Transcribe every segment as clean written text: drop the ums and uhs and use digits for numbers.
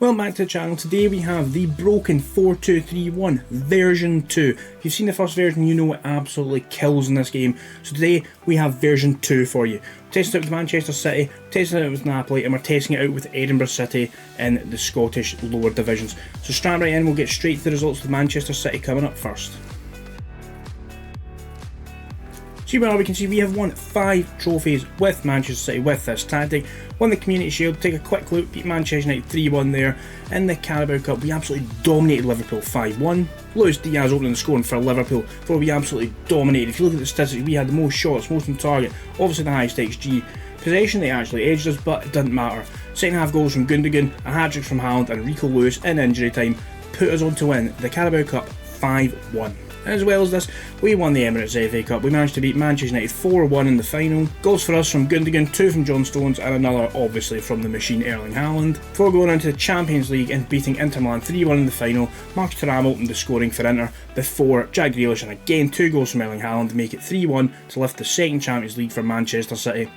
Welcome back to the channel. Today we have the broken 4-2-3-1 version 2. If you've seen the first version, you know it absolutely kills in this game. So today we have version 2 for you. We're testing it out with Manchester City, testing it out with Napoli, and we're testing it out with Edinburgh City in the Scottish lower divisions. So strap right in, we'll get straight to the results with Manchester City coming up first. So here we can see we have won 5 trophies with Manchester City with this tactic. Won the Community Shield, take a quick look, beat Manchester United 3-1 there. In the Carabao Cup, we absolutely dominated Liverpool 5-1. Luis Diaz opening the scoring for Liverpool, where we absolutely dominated. If you look at the statistics, we had the most shots, most on target, obviously the highest XG. Possession, they actually edged us, but it doesn't matter. Second half goals from Gundogan, a hat-trick from Haaland and Rico Lewis in injury time put us on to win the Carabao Cup 5-1. As well as this, we won the Emirates FA Cup. We managed to beat Manchester United 4-1 in the final. Goals for us from Gundogan, 2 from John Stones and another obviously from the machine Erling Haaland. Before going on to the Champions League and beating Inter Milan 3-1 in the final, Marcus Thuram opened the scoring for Inter before Jack Grealish, and again 2 goals from Erling Haaland to make it 3-1 to lift the second Champions League for Manchester City.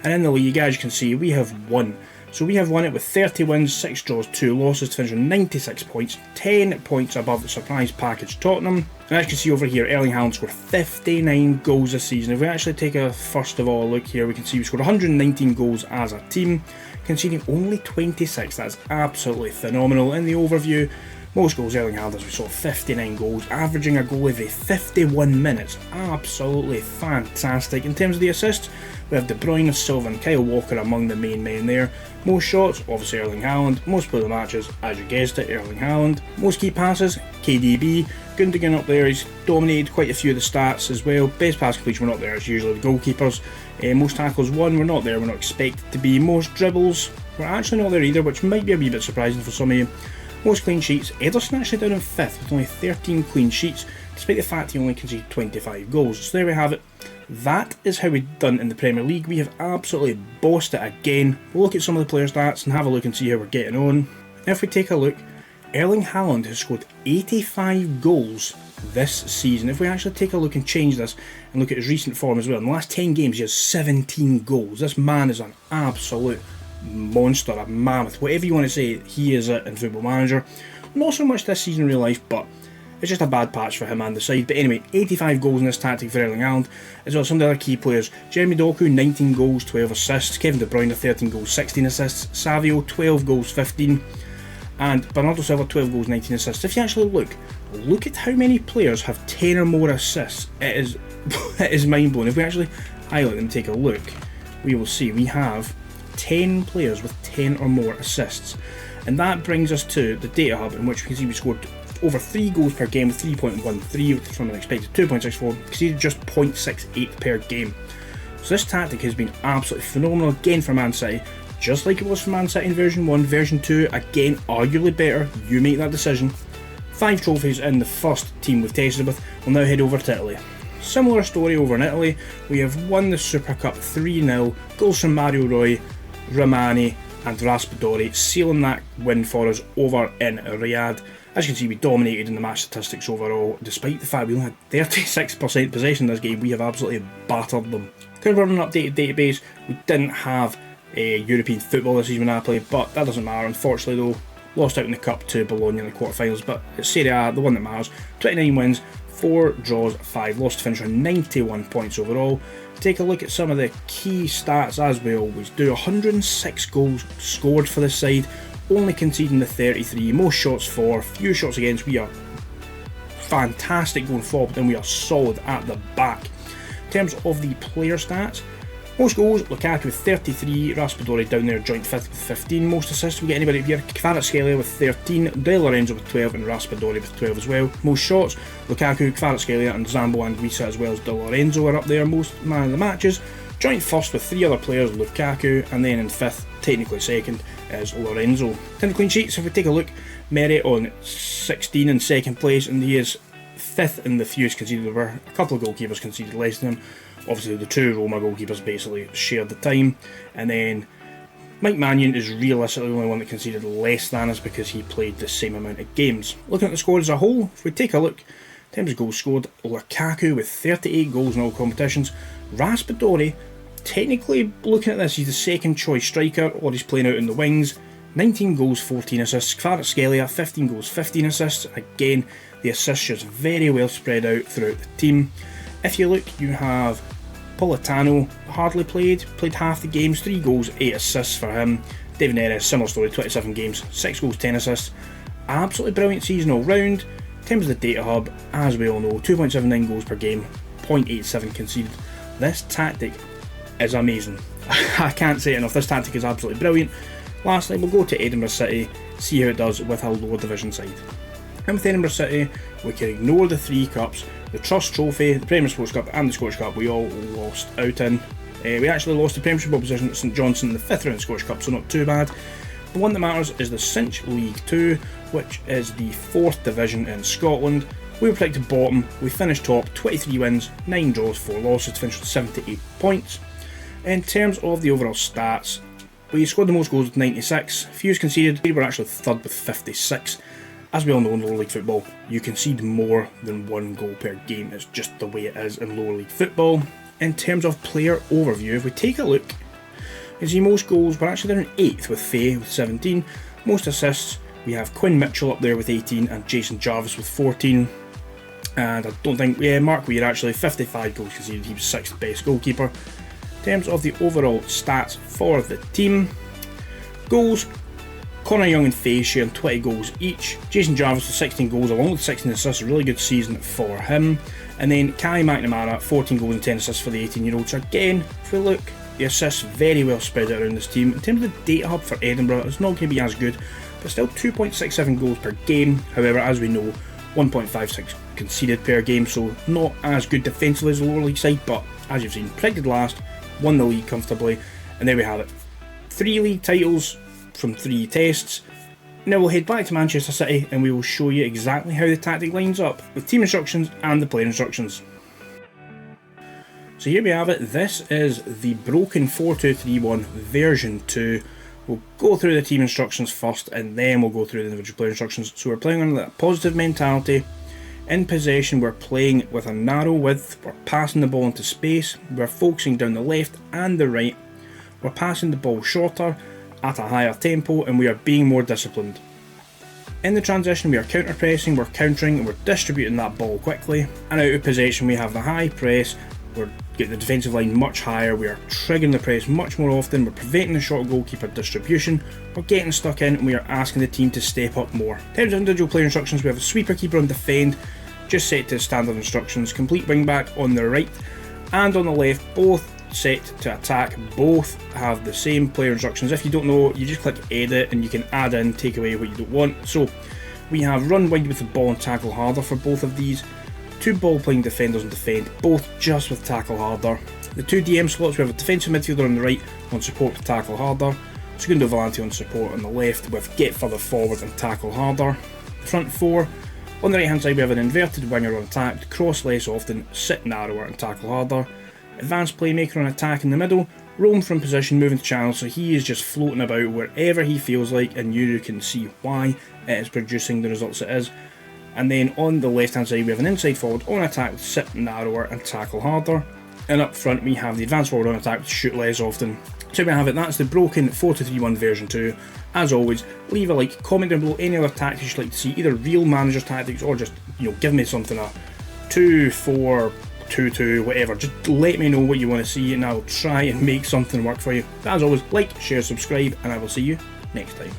And in the league, as you can see, we have won. So we have won it with 30 wins, 6 draws, 2 losses to finish on 96 points, 10 points above the surprise package Tottenham. And as you can see over here, Erling Haaland scored 59 goals this season. If we actually take a first of all look here, we can see we scored 119 goals as a team, conceding only 26. That's absolutely phenomenal. In the overview, most goals Erling Haaland, as we saw, 59 goals, averaging a goal every 51 minutes. Absolutely fantastic. In terms of the assists, we have De Bruyne, Silva and Kyle Walker among the main men there. Most shots, obviously Erling Haaland. Most player of the matches, as you guessed it, Erling Haaland. Most key passes, KDB. Gundogan up there, he's dominated quite a few of the stats as well. Best pass completion, we're not there, it's usually the goalkeepers. Most tackles won, we're not there, we're not expected to be. Most dribbles, we're actually not there either, which might be a wee bit surprising for some of you. Most clean sheets, Ederson actually down in 5th with only 13 clean sheets, despite the fact he only conceded 25 goals. So there we have it. That is how we've done in the Premier League. We have absolutely bossed it again. We'll look at some of the player stats and have a look and see how we're getting on. If we take a look, Erling Haaland has scored 85 goals this season. If we actually take a look and change this and look at his recent form as well, in the last 10 games he has 17 goals. This man is an absolute monster, a mammoth, whatever you want to say, he is it in Football Manager. Not so much this season in real life, but it's just a bad patch for him and the side. But anyway, 85 goals in this tactic for Erling Haaland, as well as some of the other key players. Jeremy Doku, 19 goals, 12 assists. Kevin De Bruyne, 13 goals, 16 assists. Savio, 12 goals, 15. And Bernardo Silva, 12 goals, 19 assists. If you actually look at how many players have 10 or more assists. It is mind-blowing. If we actually highlight them and take a look, we will see we have 10 players with 10 or more assists. And that brings us to the data hub, in which we can see we scored over 3 goals per game with 3.13 from an expected 2.64, conceded just 0.68 per game. So this tactic has been absolutely phenomenal again for Man City, just like it was for Man City in version 1. Version 2, again, arguably better, you make that decision. 5 trophies in the first team we've tested with. We'll now head over to Italy. Similar story over in Italy, we have won the Super Cup 3-0, goals from Mario Rui, Romani and Raspadori, sealing that win for us over in Riyadh. As you can see, we dominated in the match statistics overall. Despite the fact we only had 36% possession in this game, we have absolutely battered them. Because we're on an updated database, we didn't have European football this season with Napoli, but that doesn't matter. Unfortunately though, lost out in the Cup to Bologna in the quarterfinals, but it's Serie A, the one that matters. 29 wins, 4 draws, 5 lost to finish on 91 points overall. Take a look at some of the key stats as we always do. 106 goals scored for this side, only conceding the 33, most shots for, few shots against. We are fantastic going forward and we are solid at the back. In terms of the player stats, most goals, Lukaku with 33, Raspadori down there joint 5th with 15. Most assists, we get anybody up here, Kvaratskhelia with 13, De Lorenzo with 12 and Raspadori with 12 as well. Most shots, Lukaku, Kvaratskhelia and Zambo Anguissa as well as De Lorenzo are up there. Most man of the matches, joint first with 3 other players, Lukaku, and then in 5th, technically second, is Lorenzo. 10 clean sheets, if we take a look, Meret on 16 in 2nd place, and he is 5th in the fewest conceded. There were a couple of goalkeepers conceded less than him. Obviously the 2 Roma goalkeepers basically shared the time, and then Mike Mannion is realistically the only one that conceded less than us because he played the same amount of games. Looking at the squad as a whole, if we take a look, in terms of goals scored, Lukaku with 38 goals in all competitions. Raspadori, technically looking at this, he's the second choice striker, or he's playing out in the wings. 19 goals, 14 assists. Kvaratskhelia, 15 goals, 15 assists. Again, the assists just very well spread out throughout the team. If you look, you have Politano, hardly played half the games, 3 goals, 8 assists for him. David Neres, similar story, 27 games, 6 goals, 10 assists. Absolutely brilliant season all round. In terms of the data hub, as we all know, 2.79 goals per game, 0.87 conceded. This tactic is amazing. I can't say it enough, this tactic is absolutely brilliant. Lastly, we'll go to Edinburgh City, see how it does with a lower division side. And with Edinburgh City, we can ignore the 3 cups, the Trust Trophy, the Premier Sports Cup and the Scottish Cup we all lost out in. We actually lost the Premiership opposition at St Johnstone in the 5th round of the Scottish Cup, so not too bad. The one that matters is the Cinch League 2, which is the 4th division in Scotland. We were predicted bottom, we finished top, 23 wins, 9 draws, 4 losses to finish with 78 points. In terms of the overall stats, we scored the most goals with 96, fewest conceded, we were actually 3rd with 56. As we all know in lower league football, you concede more than 1 goal per game, it's just the way it is in lower league football. In terms of player overview, if we take a look, you see most goals, we're actually there in 8th with Faye with 17, most assists, we have Quinn Mitchell up there with 18 and Jason Jarvis with 14. And I don't think, Mark Weir actually, 55 goals conceded, he was 6th best goalkeeper. In terms of the overall stats for the team, goals, Connor Young and Faye sharing 20 goals each. Jason Jarvis with 16 goals along with 16 assists, a really good season for him. And then Kai McNamara, 14 goals and 10 assists for the 18-year-old. So again, if we look, the assists very well spread out around this team. In terms of the data hub for Edinburgh, it's not going to be as good, but still 2.67 goals per game. However, as we know, 1.56 conceded per game, so not as good defensively as the lower league side, but as you've seen, predicted last, won the league comfortably, and there we have it. 3 league titles from 3 tests. Now we'll head back to Manchester City and we will show you exactly how the tactic lines up with team instructions and the player instructions. So here we have it, this is the broken 4-2-3-1 version 2. We'll go through the team instructions first and then we'll go through the individual player instructions. So we're playing on that positive mentality. In possession, we're playing with a narrow width, we're passing the ball into space, we're focusing down the left and the right, we're passing the ball shorter, at a higher tempo, and we are being more disciplined. In the transition, we are counter-pressing, we're countering, and we're distributing that ball quickly. And out of possession, we have the high press, we're getting the defensive line much higher, we are triggering the press much more often, we're preventing the short goalkeeper distribution, we're getting stuck in, and we are asking the team to step up more. In terms of individual player instructions, we have a sweeper, keeper, and defend, just set to standard instructions. Complete wing back on the right and on the left, both set to attack, both have the same player instructions. If you don't know, you just click edit and you can add in, take away what you don't want. So we have run wide with the ball and tackle harder for both of these. 2 ball playing defenders and defend, both just with tackle harder. The 2 DM slots, we have a defensive midfielder on the right on support to tackle harder, Segundo Volante on support on the left with get further forward and tackle harder. The front 4, on the right hand side we have an inverted winger on attack, cross less often, sit narrower and tackle harder. Advanced playmaker on attack in the middle, roam from position, moving to channel, so he is just floating about wherever he feels like, and you can see why it is producing the results it is. And then on the left hand side we have an inside forward on attack with sit narrower and tackle harder. And up front we have the advanced forward on attack with shoot less often. So we have it, that's the broken 4-2-3-1 version 2. As always, leave a like, comment down below any other tactics you'd like to see, either real manager's tactics or just, give me something, a 2-4-2-2, whatever. Just let me know what you want to see and I will try and make something work for you. But as always, like, share, subscribe, and I will see you next time.